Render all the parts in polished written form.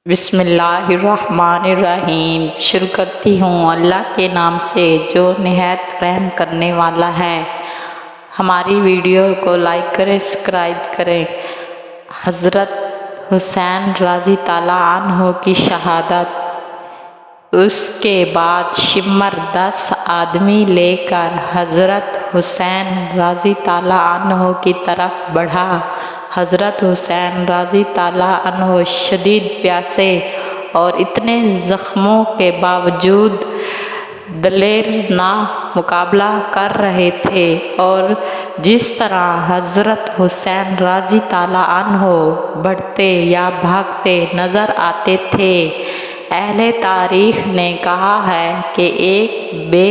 بسم اللہ الرحمن الرحیم۔ شروع کرتی ہوں اللہ کے نام سے جو نہایت رحم کرنے والا ہے۔ ہماری ویڈیو کو لائک کریں، سبسکرائب کریں۔ حضرت حسین رضی اللہ عنہ کی شہادت۔ اس کے بعد شمر 10 آدمی لے کر حضرت حسین رضی اللہ عنہ کی طرف بڑھا۔ حضرت حسین رضی اللہ عنہ شدید پیاسے اور اتنے زخموں کے باوجود دلیرانہ مقابلہ کر رہے تھے، اور جس طرح حضرت حسین رضی اللہ عنہ بڑھتے یا بھاگتے نظر آتے تھے، اہل تاریخ نے کہا ہے کہ ایک بے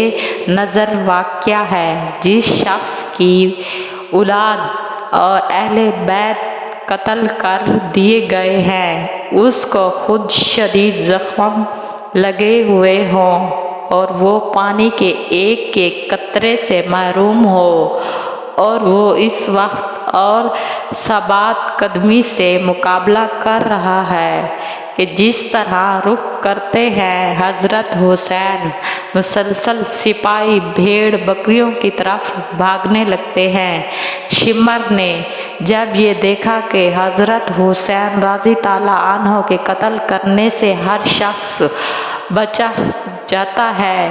نظیر واقعہ ہے۔ جس شخص کی اولاد اور اہل بیت قتل کر دیے گئے ہیں، اس کو خود شدید زخم لگے ہوئے ہوں اور وہ پانی کے ایک ایک قطرے سے محروم ہو، اور وہ اس وقت اور ثابت قدمی سے مقابلہ کر رہا ہے کہ جس طرح رخ کرتے ہیں حضرت حسین، مسلسل سپاہی بھیڑ بکریوں کی طرف بھاگنے لگتے ہیں۔ شمر نے جب یہ دیکھا کہ حضرت حسین رضی اللہ عنہ کے قتل کرنے سے ہر شخص بچ جاتا ہے،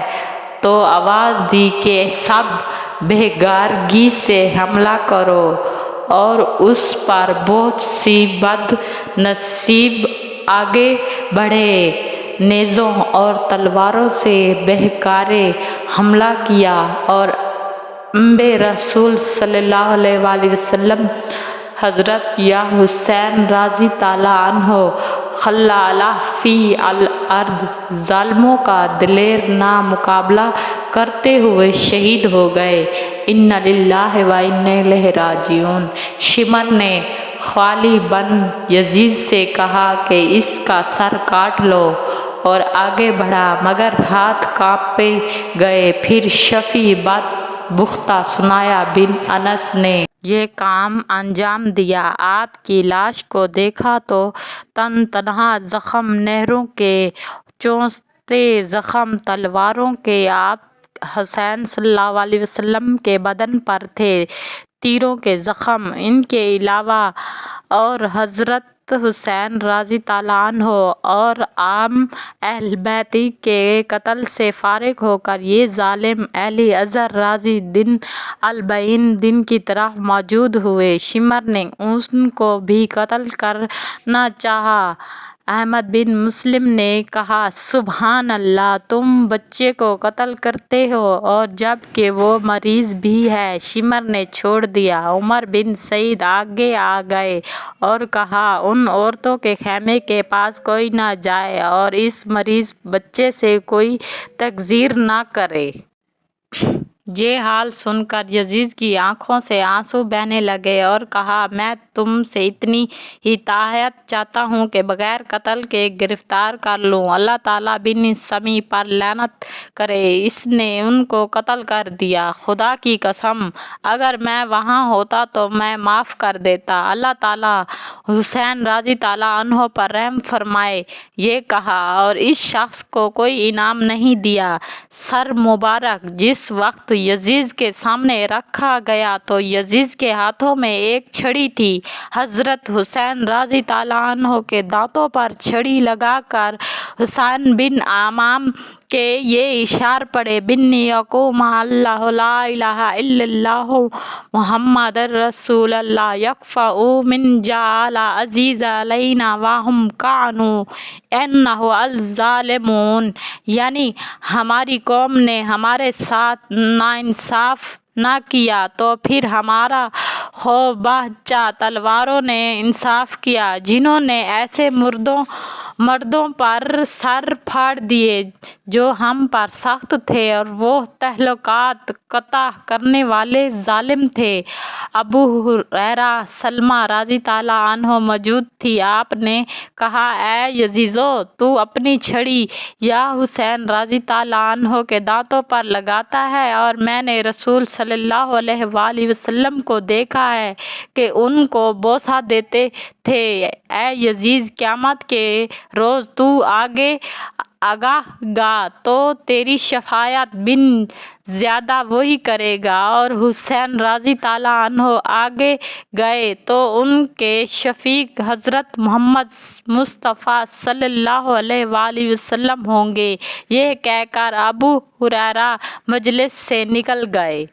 تو آواز دی کہ سب بے سے حملہ کرو، اور اس پر بہت سی بد نصیب آگے بڑھے۔ نیزوں اور تلواروں سے بے حملہ کیا، اور امر رسول صلی اللہ علیہ وسلم حضرت یا حسین رضی اللہ عنہ خلّا فی الارض، ظالموں کا دلیرانہ مقابلہ کرتے ہوئے شہید ہو گئے۔ انا للہ و انا الیہ راجعون۔ شمر نے خالد بن یزید سے کہا کہ اس کا سر کاٹ لو، اور آگے بڑھا، مگر ہاتھ کانپتے گئے۔ پھر شفیع بدبختہ سنیہ بن انس نے یہ کام انجام دیا۔ آپ کی لاش کو دیکھا تو تن تنہا زخم، نہروں کے چونستے زخم تلواروں کے۔ آپ حسین صلی اللہ علیہ وسلم کے بدن پر تھے تیروں کے زخم۔ ان کے علاوہ اور حضرت حسین رضی اللہ عنہ اور عام اہل بیت کے قتل سے فارغ ہو کر یہ ظالم اہل ازہر رضی البین دین کی طرف موجود ہوئے۔ شمر نے ان کو بھی قتل کرنا چاہا۔ احمد بن مسلم نے کہا، سبحان اللہ، تم بچے کو قتل کرتے ہو، اور جب کہ وہ مریض بھی ہے۔ شمر نے چھوڑ دیا۔ عمر بن سعید آگے آ گئے اور کہا، ان عورتوں کے خیمے کے پاس کوئی نہ جائے اور اس مریض بچے سے کوئی تذکیر نہ کرے۔ یہ حال سن کر یزید کی آنکھوں سے آنسو بہنے لگے اور کہا، میں تم سے اتنی ہی اطاعت چاہتا ہوں کہ بغیر قتل کے گرفتار کر لوں۔ اللہ تعالیٰ بن سمی پر لعنت کرے، اس نے ان کو قتل کر دیا۔ خدا کی قسم، اگر میں وہاں ہوتا تو میں معاف کر دیتا۔ اللہ تعالیٰ حسین رضی اللہ عنہ پر رحم فرمائے۔ یہ کہا اور اس شخص کو کوئی انعام نہیں دیا۔ سر مبارک جس وقت یزید کے سامنے رکھا گیا تو یزید کے ہاتھوں میں ایک چھڑی تھی۔ حضرت حسین رضی اللہ عنہ کے دانتوں پر چھڑی لگا کر حسین بن امام کے یہ اشعار پڑھے، بنی یقوم اللہ لا الہ الا اللہ محمد رسول اللہ، یکفٰ من جعل عزیز علینا وہم کانوا انہ الظالمون۔ یعنی ہماری قوم نے ہمارے ساتھ ناانصافی نہ کیا تو پھر ہمارا خوابچہ تلواروں نے انصاف کیا، جنہوں نے ایسے مردوں پر سر پھاڑ دیے جو ہم پر سخت تھے، اور وہ تعلقات قطع کرنے والے ظالم تھے۔ ابو ہریرہ سلمہ رضی اللہ عنہ موجود تھی۔ آپ نے کہا، اے یزیدو، تو اپنی چھڑی یا حسین رضی اللہ عنہ کے دانتوں پر لگاتا ہے، اور میں نے رسول صلی اللہ علیہ وآلہ وسلم کو دیکھا ہے کہ ان کو بوسہ دیتے تھے۔ اے یزید، قیامت کے روز تو آگے آگاہ گا تو تیری شفاعت بن زیادہ وہی کرے گا۔ اور حسین رضی اللہ عنہ آگے گئے تو ان کے شفیع حضرت محمد مصطفیٰ صلی اللہ علیہ وآلہ وسلم ہوں گے۔ یہ کہہ کر ابو ہریرہ مجلس سے نکل گئے۔